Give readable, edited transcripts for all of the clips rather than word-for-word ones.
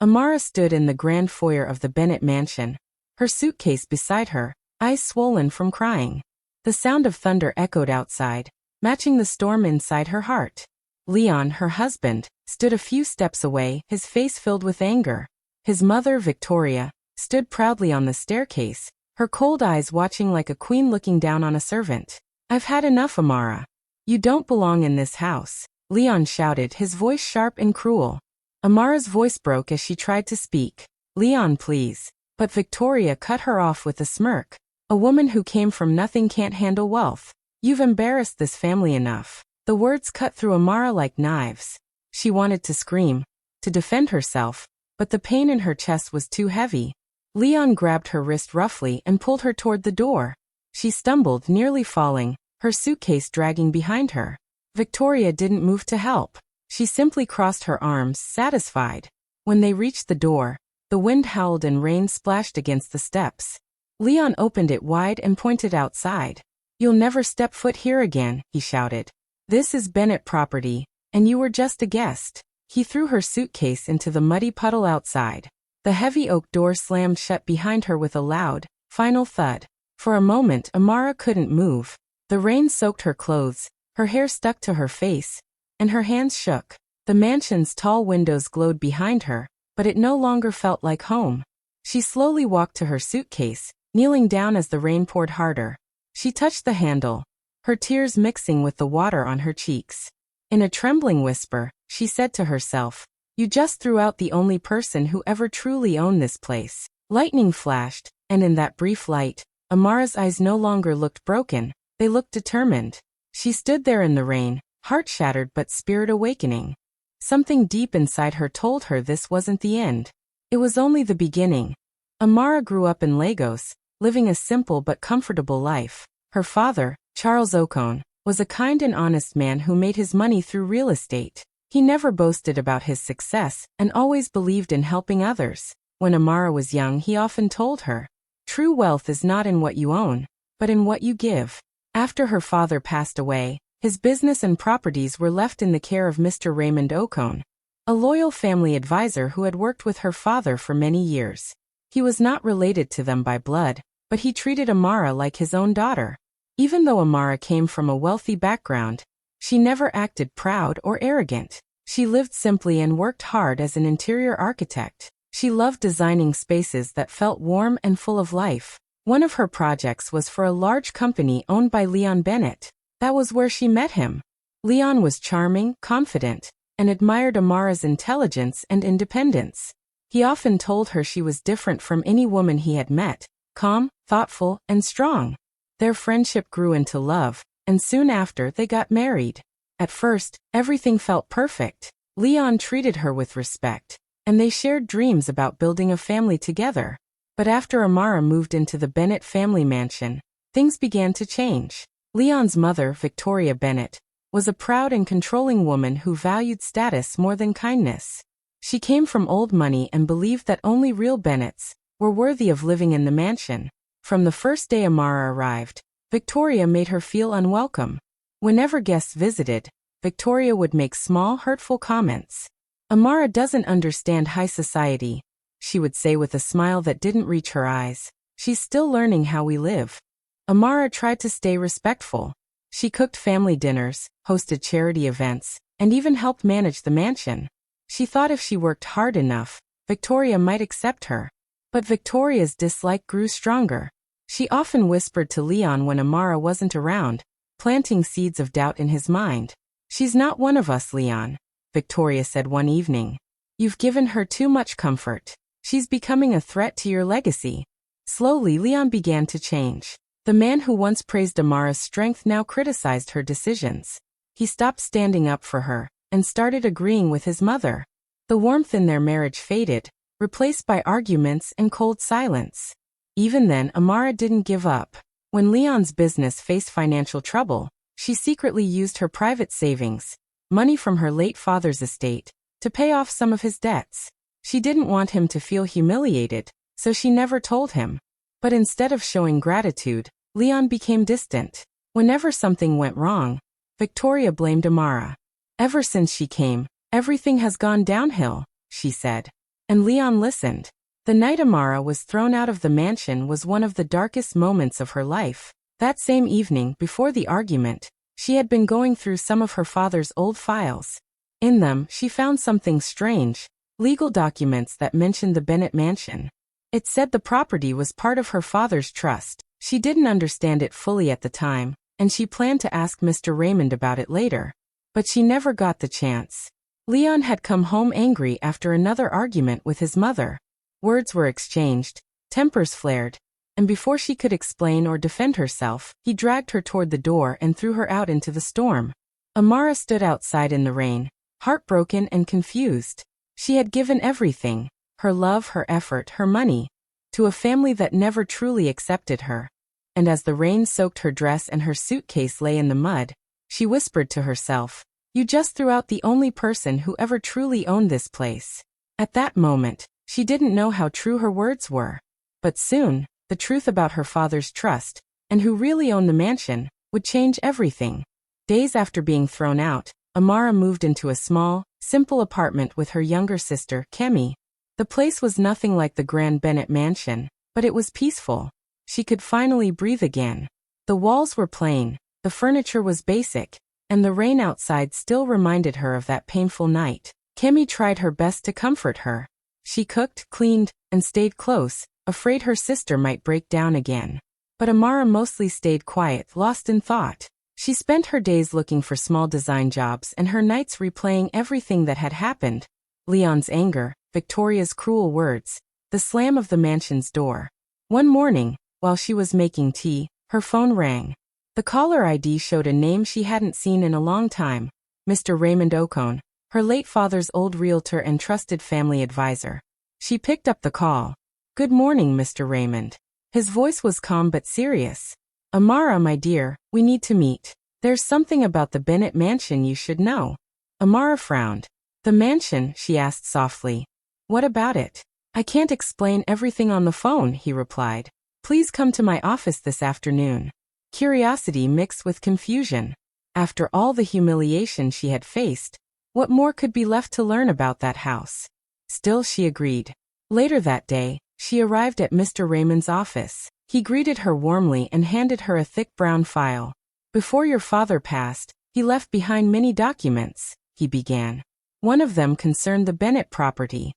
Amara stood in the grand foyer of the Bennett mansion, her suitcase beside her, eyes swollen from crying. The sound of thunder echoed outside, matching the storm inside her heart. Leon, her husband, stood a few steps away, his face filled with anger. His mother, Victoria, stood proudly on the staircase, her cold eyes watching like a queen looking down on a servant. "I've had enough, Amara. You don't belong in this house," Leon shouted, his voice sharp and cruel. Amara's voice broke as she tried to speak. "Leon, please." But Victoria cut her off with a smirk. "A woman who came from nothing can't handle wealth. You've embarrassed this family enough." The words cut through Amara like knives. She wanted to scream, to defend herself, but the pain in her chest was too heavy. Leon grabbed her wrist roughly and pulled her toward the door. She stumbled, nearly falling, her suitcase dragging behind her. Victoria didn't move to help. She simply crossed her arms, satisfied. When they reached the door, the wind howled and rain splashed against the steps. Leon opened it wide and pointed outside. "You'll never step foot here again," he shouted. "This is Bennett property, and you were just a guest." He threw her suitcase into the muddy puddle outside. The heavy oak door slammed shut behind her with a loud, final thud. For a moment, Amara couldn't move. The rain soaked her clothes, her hair stuck to her face, and her hands shook. The mansion's tall windows glowed behind her, but it no longer felt like home. She slowly walked to her suitcase, kneeling down as the rain poured harder. She touched the handle, her tears mixing with the water on her cheeks. In a trembling whisper, she said to herself, "You just threw out the only person who ever truly owned this place." Lightning flashed, and in that brief light, Amara's eyes no longer looked broken, they looked determined. She stood there in the rain, heart shattered but spirit awakening. Something deep inside her told her this wasn't the end. It was only the beginning. Amara grew up in Lagos, living a simple but comfortable life. Her father, Charles Okon, was a kind and honest man who made his money through real estate. He never boasted about his success and always believed in helping others. When Amara was young, he often told her, "True wealth is not in what you own, but in what you give." After her father passed away, his business and properties were left in the care of Mr. Raymond Okon, a loyal family advisor who had worked with her father for many years. He was not related to them by blood, but he treated Amara like his own daughter. Even though Amara came from a wealthy background, she never acted proud or arrogant. She lived simply and worked hard as an interior architect. She loved designing spaces that felt warm and full of life. One of her projects was for a large company owned by Leon Bennett. That was where she met him. Leon was charming, confident, and admired Amara's intelligence and independence. He often told her she was different from any woman he had met, calm, thoughtful, and strong. Their friendship grew into love, and soon after they got married. At first, everything felt perfect. Leon treated her with respect, and they shared dreams about building a family together. But after Amara moved into the Bennett family mansion, things began to change. Leon's mother, Victoria Bennett, was a proud and controlling woman who valued status more than kindness. She came from old money and believed that only real Bennets were worthy of living in the mansion. From the first day Amara arrived, Victoria made her feel unwelcome. Whenever guests visited, Victoria would make small, hurtful comments. "Amara doesn't understand high society," she would say with a smile that didn't reach her eyes. "She's still learning how we live." Amara tried to stay respectful. She cooked family dinners, hosted charity events, and even helped manage the mansion. She thought if she worked hard enough, Victoria might accept her. But Victoria's dislike grew stronger. She often whispered to Leon when Amara wasn't around, planting seeds of doubt in his mind. "She's not one of us, Leon," Victoria said one evening. "You've given her too much comfort. She's becoming a threat to your legacy." Slowly, Leon began to change. The man who once praised Amara's strength now criticized her decisions. He stopped standing up for her and started agreeing with his mother. The warmth in their marriage faded, replaced by arguments and cold silence. Even then, Amara didn't give up. When Leon's business faced financial trouble, she secretly used her private savings, money from her late father's estate, to pay off some of his debts. She didn't want him to feel humiliated, so she never told him. But instead of showing gratitude, Leon became distant. Whenever something went wrong, Victoria blamed Amara. "Ever since she came, everything has gone downhill," she said. And Leon listened. The night Amara was thrown out of the mansion was one of the darkest moments of her life. That same evening, before the argument, she had been going through some of her father's old files. In them, she found something strange, legal documents that mentioned the Bennett mansion. It said the property was part of her father's trust. She didn't understand it fully at the time, and she planned to ask Mr. Raymond about it later. But she never got the chance. Leon had come home angry after another argument with his mother. Words were exchanged, tempers flared, and before she could explain or defend herself, he dragged her toward the door and threw her out into the storm. Amara stood outside in the rain, heartbroken and confused. She had given everything, her love, her effort, her money, to a family that never truly accepted her. And as the rain soaked her dress and her suitcase lay in the mud, she whispered to herself, "You just threw out the only person who ever truly owned this place." At that moment, she didn't know how true her words were. But soon, the truth about her father's trust, and who really owned the mansion, would change everything. Days after being thrown out, Amara moved into a small, simple apartment with her younger sister, Kemi. The place was nothing like the grand Bennett mansion, but it was peaceful. She could finally breathe again. The walls were plain, the furniture was basic, and the rain outside still reminded her of that painful night. Kemi tried her best to comfort her. She cooked, cleaned, and stayed close, afraid her sister might break down again. But Amara mostly stayed quiet, lost in thought. She spent her days looking for small design jobs and her nights replaying everything that had happened. Leon's anger, Victoria's cruel words, the slam of the mansion's door. One morning, while she was making tea, her phone rang. The caller ID showed a name she hadn't seen in a long time, Mr. Raymond Ocone, her late father's old realtor and trusted family advisor. She picked up the call. "Good morning, Mr. Raymond." His voice was calm but serious. "Amara, my dear, we need to meet. There's something about the Bennett mansion you should know." Amara frowned. "The mansion?" she asked softly. "What about it?" "I can't explain everything on the phone," he replied. "Please come to my office this afternoon." Curiosity mixed with confusion. After all the humiliation she had faced, what more could be left to learn about that house? Still, she agreed. Later that day, she arrived at Mr. Raymond's office. He greeted her warmly and handed her a thick brown file. "Before your father passed, he left behind many documents," he began. One of them concerned the Bennett property.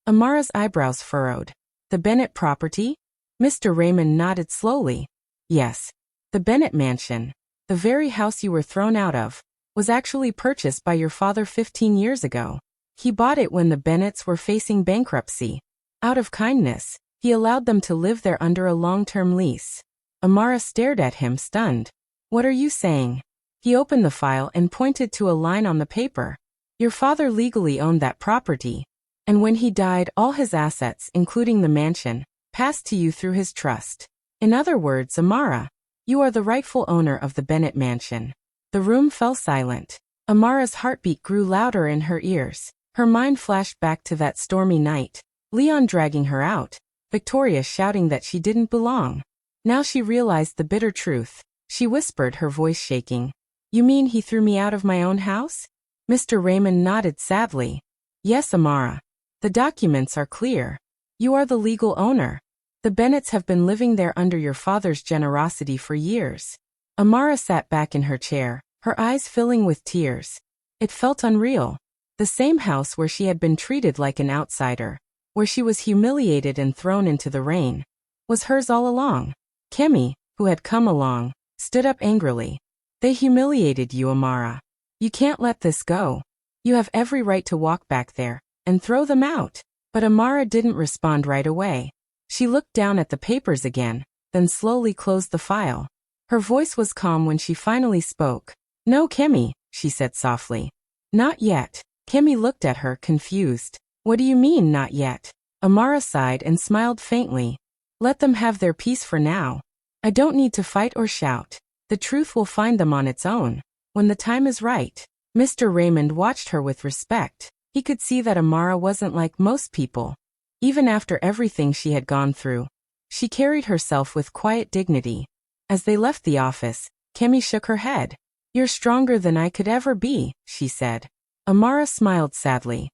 Amara's eyebrows furrowed. "The Bennett property?" Mr. Raymond nodded slowly. "Yes. The Bennett mansion, the very house you were thrown out of, was actually purchased by your father 15 years ago. He bought it when the Bennets were facing bankruptcy. Out of kindness, he allowed them to live there under a long-term lease." Amara stared at him, stunned. "What are you saying?" He opened the file and pointed to a line on the paper. "Your father legally owned that property, and when he died, all his assets, including the mansion, passed to you through his trust. In other words, Amara, you are the rightful owner of the Bennett mansion." The room fell silent. Amara's heartbeat grew louder in her ears. Her mind flashed back to that stormy night. Leon dragging her out, Victoria shouting that she didn't belong. Now she realized the bitter truth. She whispered, her voice shaking. "You mean he threw me out of my own house?" Mr. Raymond nodded sadly. "Yes, Amara. The documents are clear. You are the legal owner. The Bennets have been living there under your father's generosity for years." Amara sat back in her chair, her eyes filling with tears. It felt unreal. The same house where she had been treated like an outsider, where she was humiliated and thrown into the rain, was hers all along. Kemi, who had come along, stood up angrily. "They humiliated you, Amara. You can't let this go. You have every right to walk back there and throw them out." But Amara didn't respond right away. She looked down at the papers again, then slowly closed the file. Her voice was calm when she finally spoke. "No, Kemi," she said softly. "Not yet." Kemi looked at her, confused. "What do you mean, not yet?" Amara sighed and smiled faintly. "Let them have their peace for now. I don't need to fight or shout. The truth will find them on its own, when the time is right." Mr. Raymond watched her with respect. He could see that Amara wasn't like most people. Even after everything she had gone through, she carried herself with quiet dignity. As they left the office, Kemi shook her head. "You're stronger than I could ever be," she said. Amara smiled sadly.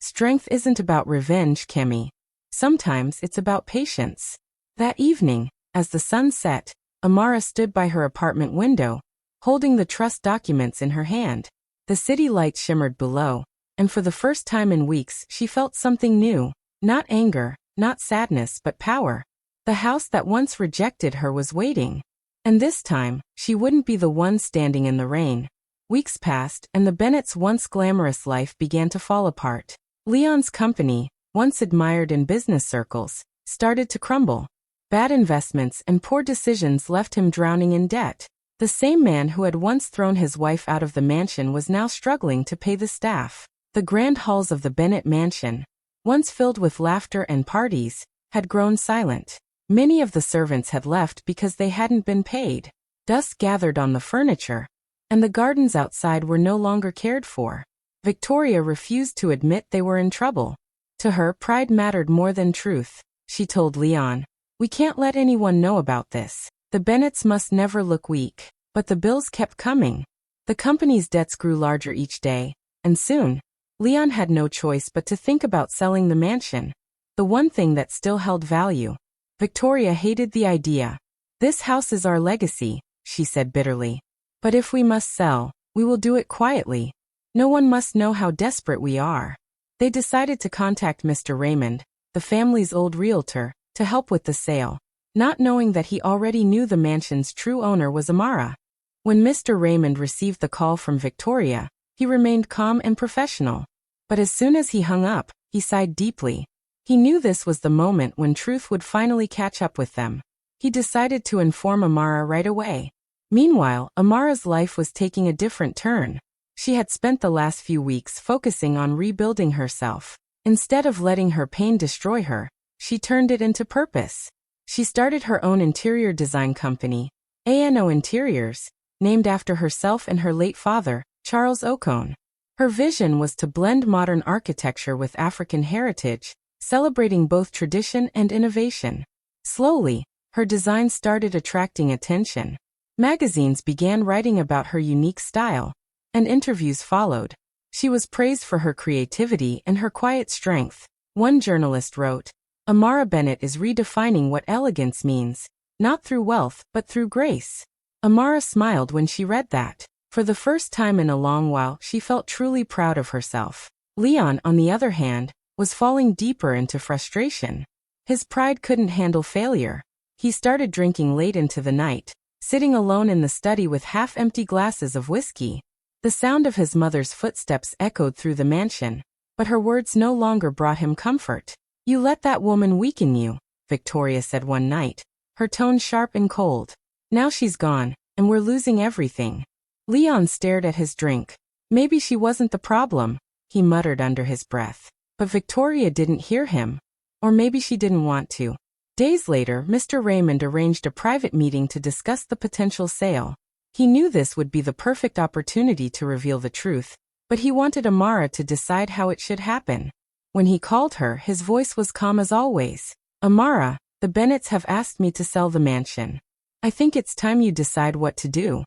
Strength isn't about revenge, Kemi. Sometimes it's about patience. That evening, as the sun set, Amara stood by her apartment window, holding the trust documents in her hand. The city lights shimmered below, and for the first time in weeks she felt something new. Not anger, not sadness, but power. The house that once rejected her was waiting. And this time, she wouldn't be the one standing in the rain. Weeks passed, and the Bennets' once glamorous life began to fall apart. Leon's company, once admired in business circles, started to crumble. Bad investments and poor decisions left him drowning in debt. The same man who had once thrown his wife out of the mansion was now struggling to pay the staff. The grand halls of the Bennet mansion, once filled with laughter and parties, had grown silent. Many of the servants had left because they hadn't been paid. Dust gathered on the furniture, and the gardens outside were no longer cared for. Victoria refused to admit they were in trouble. To her, pride mattered more than truth. She told Leon, "We can't let anyone know about this. The Bennets must never look weak." But the bills kept coming. The company's debts grew larger each day, and soon, Leon had no choice but to think about selling the mansion, the one thing that still held value. Victoria hated the idea. "This house is our legacy," she said bitterly. "But if we must sell, we will do it quietly. No one must know how desperate we are." They decided to contact Mr. Raymond, the family's old realtor, to help with the sale, not knowing that he already knew the mansion's true owner was Amara. When Mr. Raymond received the call from Victoria, he remained calm and professional. But as soon as he hung up, he sighed deeply. He knew this was the moment when truth would finally catch up with them. He decided to inform Amara right away. Meanwhile, Amara's life was taking a different turn. She had spent the last few weeks focusing on rebuilding herself. Instead of letting her pain destroy her, she turned it into purpose. She started her own interior design company, ANO Interiors, named after herself and her late father, Charles Ocone. Her vision was to blend modern architecture with African heritage, celebrating both tradition and innovation. Slowly, her design started attracting attention. Magazines began writing about her unique style, and interviews followed. She was praised for her creativity and her quiet strength. One journalist wrote, "Amara Bennett is redefining what elegance means, not through wealth but through grace." Amara smiled when she read that. For the first time in a long while, she felt truly proud of herself. Leon, on the other hand, was falling deeper into frustration. His pride couldn't handle failure. He started drinking late into the night, sitting alone in the study with half-empty glasses of whiskey. The sound of his mother's footsteps echoed through the mansion, but her words no longer brought him comfort. "You let that woman weaken you," Victoria said one night, her tone sharp and cold. "Now she's gone, and we're losing everything." Leon stared at his drink. "Maybe she wasn't the problem," he muttered under his breath. But Victoria didn't hear him. Or maybe she didn't want to. Days later, Mr. Raymond arranged a private meeting to discuss the potential sale. He knew this would be the perfect opportunity to reveal the truth, but he wanted Amara to decide how it should happen. When he called her, his voice was calm as always. "Amara, the Bennets have asked me to sell the mansion. I think it's time you decide what to do."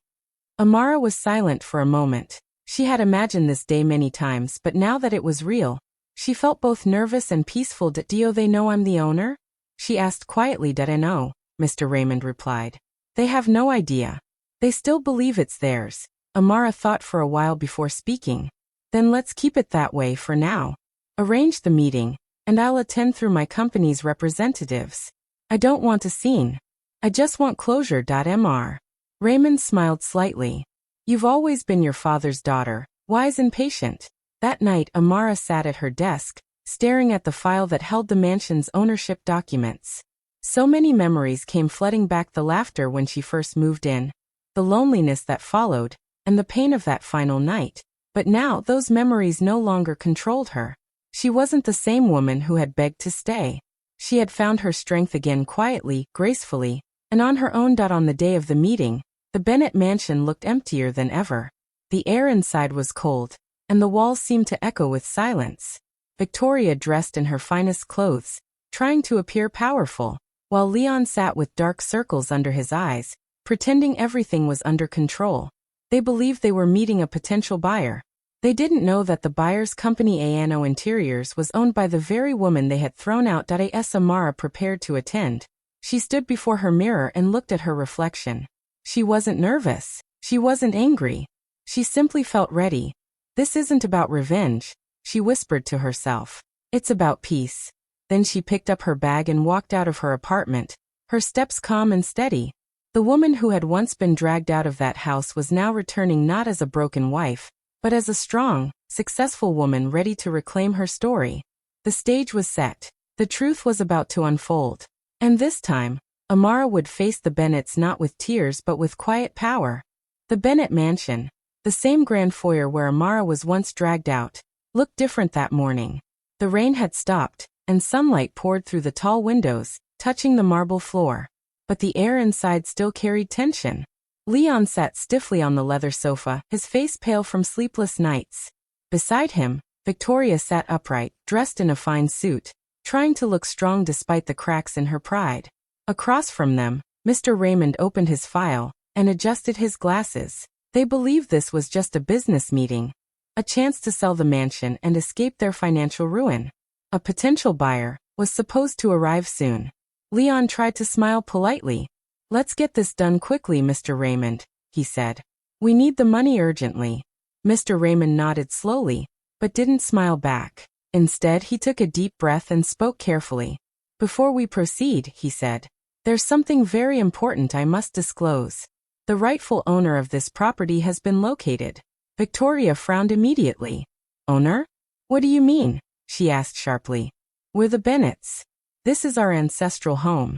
Amara was silent for a moment. She had imagined this day many times, but now that it was real, she felt both nervous and peaceful. "Do they know I'm the owner?" she asked quietly. "I know," Mr. Raymond replied. "They have no idea. They still believe it's theirs." Amara thought for a while before speaking. "Then let's keep it that way for now. Arrange the meeting, and I'll attend through my company's representatives. I don't want a scene. I just want closure. Mr. Raymond smiled slightly. "You've always been your father's daughter, wise and patient." That night, Amara sat at her desk, staring at the file that held the mansion's ownership documents. So many memories came flooding back: the laughter when she first moved in, the loneliness that followed, and the pain of that final night. But now those memories no longer controlled her. She wasn't the same woman who had begged to stay. She had found her strength again, quietly, gracefully, and on her own. On the day of the meeting, the Bennet mansion looked emptier than ever. The air inside was cold, and the walls seemed to echo with silence. Victoria dressed in her finest clothes, trying to appear powerful, while Leon sat with dark circles under his eyes, pretending everything was under control. They believed they were meeting a potential buyer. They didn't know that the buyer's company Ano Interiors was owned by the very woman they had thrown out. Eshe Amara prepared to attend. She stood before her mirror and looked at her reflection. She wasn't nervous. She wasn't angry. She simply felt ready. This isn't about revenge, she whispered to herself. It's about peace. Then she picked up her bag and walked out of her apartment, her steps calm and steady. The woman who had once been dragged out of that house was now returning not as a broken wife, but as a strong, successful woman ready to reclaim her story. The stage was set. The truth was about to unfold. And this time, Amara would face the Bennets not with tears but with quiet power. The Bennet mansion, the same grand foyer where Amara was once dragged out, looked different that morning. The rain had stopped, and sunlight poured through the tall windows, touching the marble floor. But the air inside still carried tension. Leon sat stiffly on the leather sofa, his face pale from sleepless nights. Beside him, Victoria sat upright, dressed in a fine suit, trying to look strong despite the cracks in her pride. Across from them, Mr. Raymond opened his file and adjusted his glasses. They believed this was just a business meeting, a chance to sell the mansion and escape their financial ruin. A potential buyer was supposed to arrive soon. Leon tried to smile politely. "Let's get this done quickly, Mr. Raymond," he said. "We need the money urgently." Mr. Raymond nodded slowly, but didn't smile back. Instead, he took a deep breath and spoke carefully. "Before we proceed," he said, "there's something very important I must disclose. The rightful owner of this property has been located." Victoria frowned immediately. "Owner? What do you mean?" she asked sharply. "We're the Bennets. This is our ancestral home."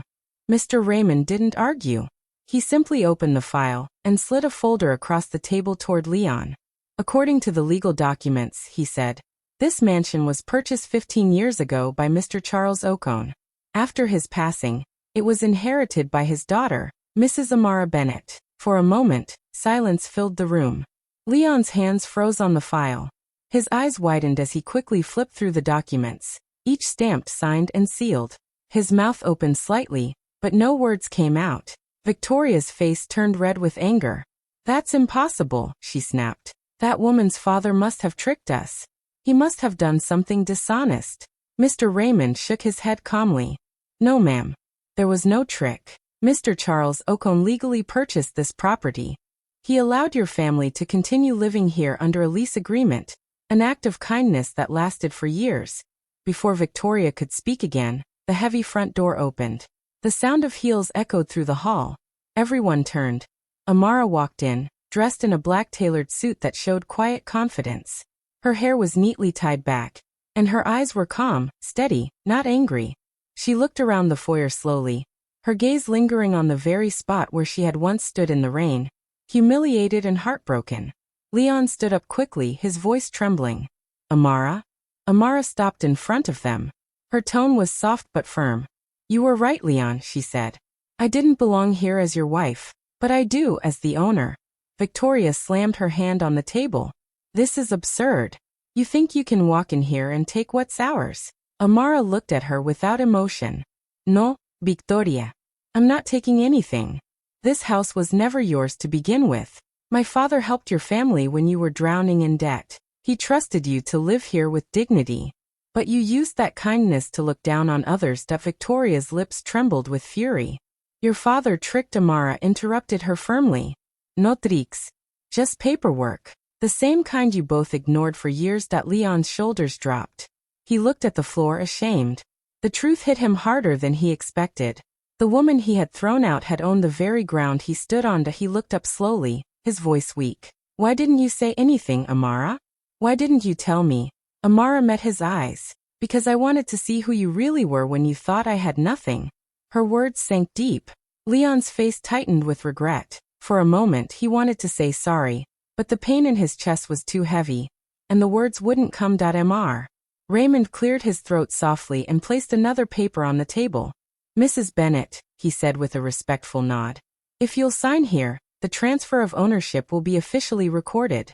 Mr. Raymond didn't argue. He simply opened the file and slid a folder across the table toward Leon. "According to the legal documents," he said, "this mansion was purchased 15 years ago by Mr. Charles Ocone. After his passing, it was inherited by his daughter, Mrs. Amara Bennet." For a moment, silence filled the room. Leon's hands froze on the file. His eyes widened as he quickly flipped through the documents, each stamped, signed, and sealed. His mouth opened slightly, but no words came out. Victoria's face turned red with anger. "That's impossible," she snapped. "That woman's father must have tricked us. He must have done something dishonest." Mr. Raymond shook his head calmly. "No, ma'am. There was no trick. Mr. Charles Ocone legally purchased this property. He allowed your family to continue living here under a lease agreement, an act of kindness that lasted for years." Before Victoria could speak again, the heavy front door opened. The sound of heels echoed through the hall. Everyone turned. Amara walked in, dressed in a black tailored suit that showed quiet confidence. Her hair was neatly tied back, and her eyes were calm, steady, not angry. She looked around the foyer slowly, her gaze lingering on the very spot where she had once stood in the rain, humiliated and heartbroken. Leon stood up quickly, his voice trembling. "Amara?" Amara stopped in front of them. Her tone was soft but firm. "You were right, Leon," she said. "I didn't belong here as your wife, but I do as the owner." Victoria slammed her hand on the table. "This is absurd. You think you can walk in here and take what's ours?" Amara looked at her without emotion. "No, Victoria. I'm not taking anything. This house was never yours to begin with. My father helped your family when you were drowning in debt. He trusted you to live here with dignity. But you used that kindness to look down on others." Victoria's lips trembled with fury. "Your father tricked." Amara interrupted her firmly. "No tricks. Just paperwork. The same kind you both ignored for years." Leon's shoulders dropped. He looked at the floor ashamed. The truth hit him harder than he expected. The woman he had thrown out had owned the very ground he stood on. He looked up slowly, his voice weak. "Why didn't you say anything, Amara? Why didn't you tell me?" Amara met his eyes. "Because I wanted to see who you really were when you thought I had nothing." Her words sank deep. Leon's face tightened with regret. For a moment he wanted to say sorry, but the pain in his chest was too heavy, and the words wouldn't come. Mr. Raymond cleared his throat softly and placed another paper on the table. "Mrs. Bennet," he said with a respectful nod, "if you'll sign here, the transfer of ownership will be officially recorded."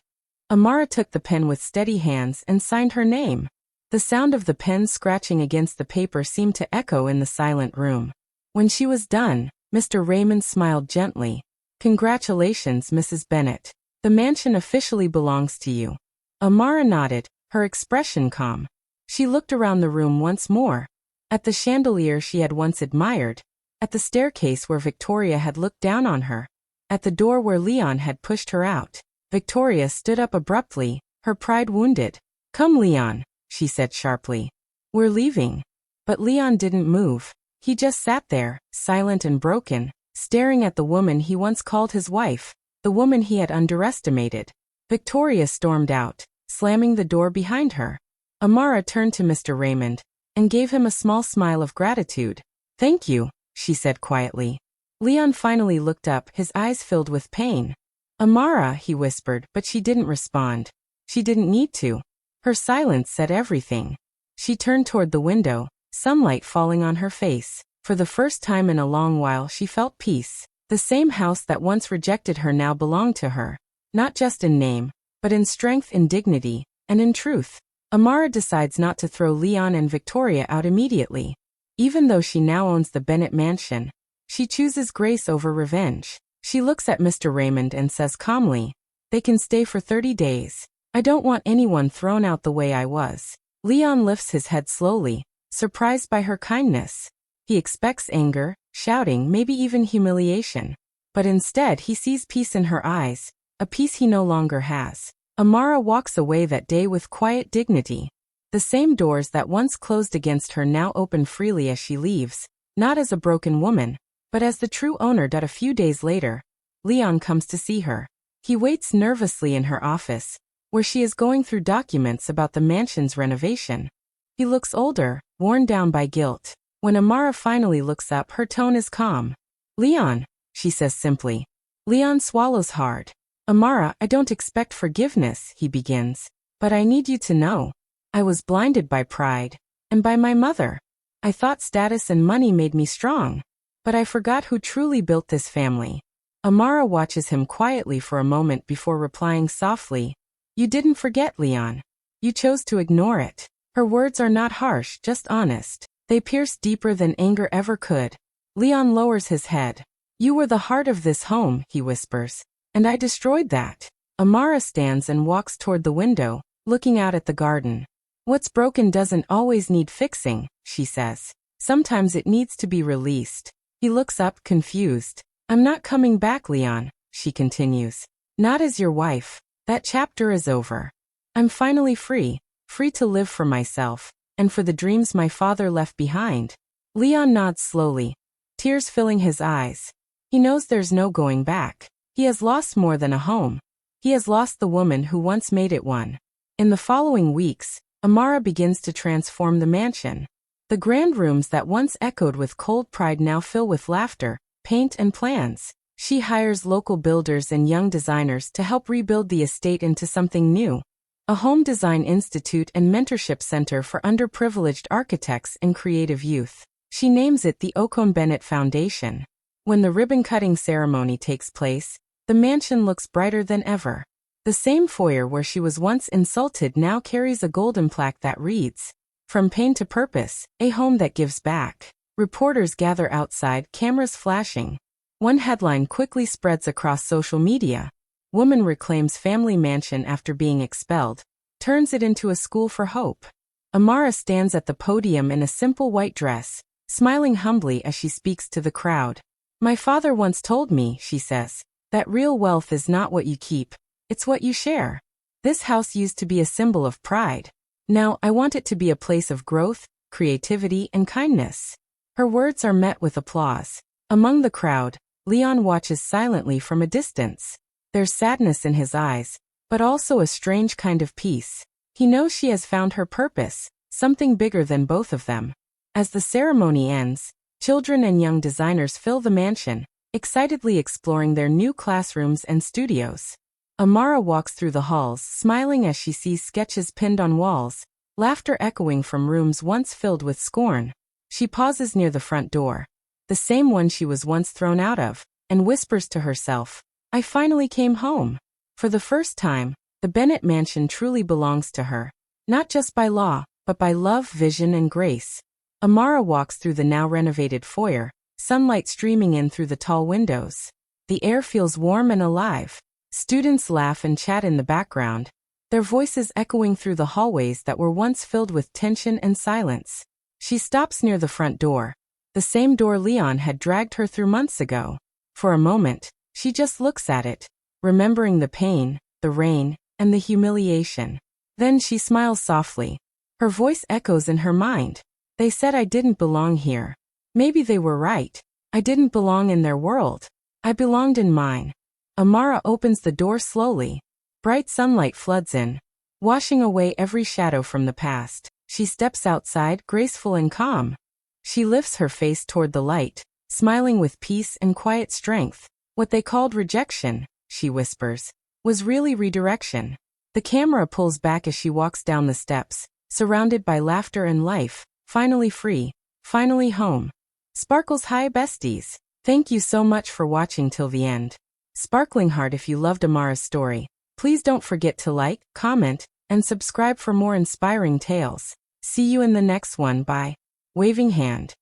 Amara took the pen with steady hands and signed her name. The sound of the pen scratching against the paper seemed to echo in the silent room. When she was done, Mr. Raymond smiled gently. "Congratulations, Mrs. Bennet. The mansion officially belongs to you." Amara nodded, her expression calm. She looked around the room once more. At the chandelier she had once admired. At the staircase where Victoria had looked down on her. At the door where Leon had pushed her out. Victoria stood up abruptly, her pride wounded. "Come, Leon," she said sharply. "We're leaving." But Leon didn't move. He just sat there, silent and broken, staring at the woman he once called his wife, the woman he had underestimated. Victoria stormed out, slamming the door behind her. Amara turned to Mr. Raymond and gave him a small smile of gratitude. "Thank you," she said quietly. Leon finally looked up, his eyes filled with pain. "Amara," he whispered, but she didn't respond. She didn't need to. Her silence said everything. She turned toward the window, sunlight falling on her face. For the first time in a long while she felt peace. The same house that once rejected her now belonged to her. Not just in name, but in strength, in dignity, and in truth. Amara decides not to throw Leon and Victoria out immediately. Even though she now owns the Bennett mansion, she chooses grace over revenge. She looks at Mr. Raymond and says calmly, "They can stay for 30 days. I don't want anyone thrown out the way I was." Leon lifts his head slowly, surprised by her kindness. He expects anger, shouting, maybe even humiliation. But instead he sees peace in her eyes, a peace he no longer has. Amara walks away that day with quiet dignity. The same doors that once closed against her now open freely as she leaves, not as a broken woman, but as the true owner. A few days later, Leon comes to see her. He waits nervously in her office, where she is going through documents about the mansion's renovation. He looks older, worn down by guilt. When Amara finally looks up, her tone is calm. "Leon," she says simply. Leon swallows hard. "Amara, I don't expect forgiveness," he begins. "But I need you to know. I was blinded by pride. And by my mother. I thought status and money made me strong. But I forgot who truly built this family." Amara watches him quietly for a moment before replying softly, "You didn't forget, Leon. You chose to ignore it." Her words are not harsh, just honest. They pierce deeper than anger ever could. Leon lowers his head. "You were the heart of this home," he whispers. "And I destroyed that." Amara stands and walks toward the window, looking out at the garden. "What's broken doesn't always need fixing," she says. "Sometimes it needs to be released." He looks up, confused. "I'm not coming back, Leon," she continues. "Not as your wife. That chapter is over. I'm finally free, free to live for myself, and for the dreams my father left behind." Leon nods slowly, tears filling his eyes. He knows there's no going back. He has lost more than a home. He has lost the woman who once made it one. In the following weeks, Amara begins to transform the mansion. The grand rooms that once echoed with cold pride now fill with laughter, paint and plans. She hires local builders and young designers to help rebuild the estate into something new. A home design institute and mentorship center for underprivileged architects and creative youth. She names it the Bennett Foundation. When the ribbon-cutting ceremony takes place, the mansion looks brighter than ever. The same foyer where she was once insulted now carries a golden plaque that reads, "From Pain to Purpose, a home that gives back." Reporters gather outside, cameras flashing. One headline quickly spreads across social media. "Woman reclaims family mansion after being expelled, turns it into a school for hope." Amara stands at the podium in a simple white dress, smiling humbly as she speaks to the crowd. "My father once told me," she says, "that real wealth is not what you keep, it's what you share." This house used to be a symbol of pride. Now I want it to be a place of growth, creativity, and kindness. Her words are met with applause. Among the crowd, Leon watches silently from a distance. There's sadness in his eyes, but also a strange kind of peace. He knows she has found her purpose, something bigger than both of them. As the ceremony ends, children and young designers fill the mansion, excitedly exploring their new classrooms and studios. Amara walks through the halls, smiling as she sees sketches pinned on walls, laughter echoing from rooms once filled with scorn. She pauses near the front door, the same one she was once thrown out of, and whispers to herself, "I finally came home." For the first time, the Bennett mansion truly belongs to her, not just by law, but by love, vision, and grace. Amara walks through the now renovated foyer, sunlight streaming in through the tall windows. The air feels warm and alive. Students laugh and chat in the background. their voices echoing through the hallways that were once filled with tension and silence. She stops near the front door, the same door Leon had dragged her through months ago. For a moment, she just looks at it, remembering the pain, the rain, and the humiliation. Then she smiles softly. Her voice echoes in her mind. They said I didn't belong here. Maybe they were right. I didn't belong in their world. I belonged in mine. Amara opens the door slowly. Bright sunlight floods in, washing away every shadow from the past. She steps outside, graceful and calm. She lifts her face toward the light, smiling with peace and quiet strength. What they called rejection, she whispers, was really redirection. The camera pulls back as she walks down the steps, surrounded by laughter and life, finally free, finally home. Sparkles hi besties. Thank you so much for watching till the end. Sparkling heart if you loved Amara's story. Please don't forget to like, comment, and subscribe for more inspiring tales. See you in the next one. Bye. Waving hand.